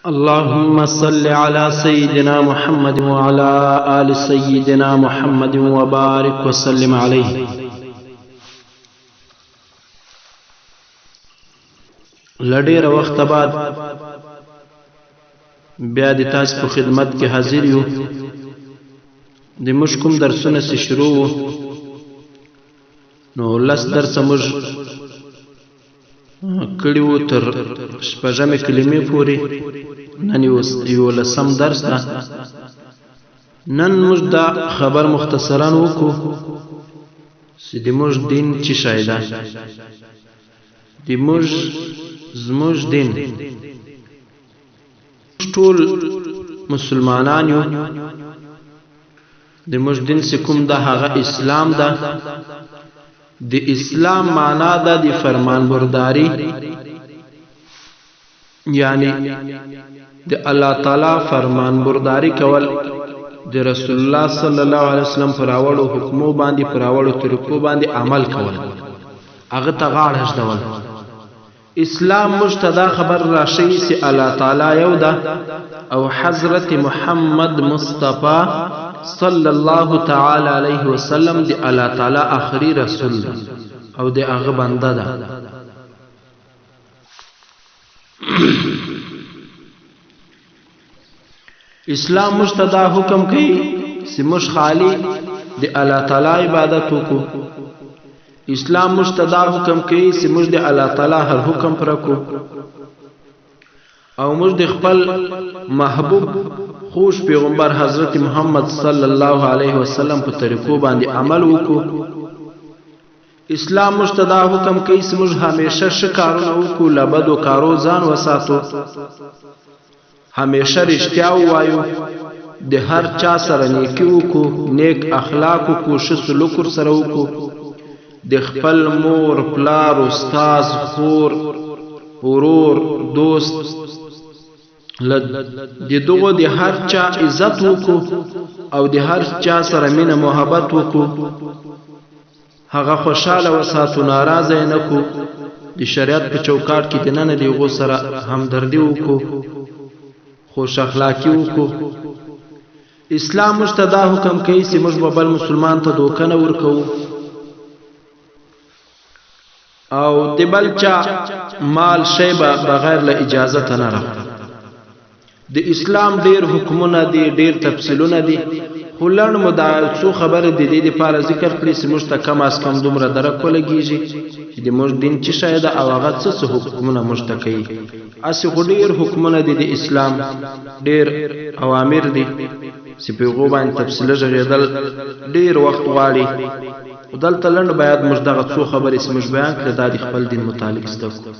اللهم صل على سيدنا محمد وعلى آل سيدنا محمد وبارك وسلم عليه. لډیر وخت بعد بیا د تاسو په خدمت کې حاضر یو. د مشکوم درسونه سره شروع نو لس درس موږ کړیو تر شپږمې کلمې پورې. نن یو لسم درس ده. نن موږ دا خبر مختصرا وکړو چې د موږ دین څه شی ده. زموږ دین ټول مسلمانان یو. د موږ دین چې کوم ده هغه اسلام ده. د اسلام معنا ده د فرمان برداری، یعنی د الله تعالی فرمان برداری کول، د رسول الله صلی الله علیه وسلم پر راوړو حکمو باندې پر راوړو طریقو باندې عمل کول، هغه ته غاړه ږدول. اسلام مجتدا خبر راشي چې الله تعالی یو ده او حضرت محمد مصطفی صلی الله تعالی علیه وسلم دی الله تعالی آخری رسول ده او دی هغه بنده ده. اسلام مجتدا حکم کوي چې موږ خالی دی الله تعالی عبادت وکړو. اسلام مجتدا حکم کوي چې موږ د الله تعالی هر حکم پر کو او موږ د خپل محبوب خوش پیغمبر حضرت محمد صلی الله علیه وسلم په طریقو باندې عمل وکړو. اسلام مجتدا حکم کوي چې موږ همیشه ښه کارونه وکړو، له بدو کارو ځان وساتو، همیشه رښتیا ووایو، د هر چا سره نیکي وکړو، نیک اخلاق وکړو، ښه سلوک ورسره وکړو، د خپل مور پلار استاد خور ورور دوست د دغه د هر چا عزت وکړو او د هر چا سره مینه محبت وکړو، هغه خوشاله وساتو، ناراضه نه کو. د شریعت په چوکاټ کې دننه دیغو سره همدردی وکړو، خوش اخلاقی وکړو. اسلام مجتدا حکم کوي چې موږ بل مسلمان ته دوکه نه ورکو او د بل چا مال شی بغیر له اجازه نه راخلو. د اسلام ډیر حکمونه دي، ډیر تفصیلونه دي، خو لړ مدا څو خبره د دې لپاره ذکر کړی چې موږ ته کم از کم دومره درک ولګیږي چې د موږ دین څه شی ده او هغه څه حکمونه موږ ته کوي. اسی خو ډیر حکمونه دي د اسلام، ډیر اوامر دي چې په هغو باندې تفصیله غږېدل ډیر وخت غواړي. دلته لنډ باید موږ دغه څو خبرې چې موږ بیان کړې دا د خپل دین متعلق زده کړو.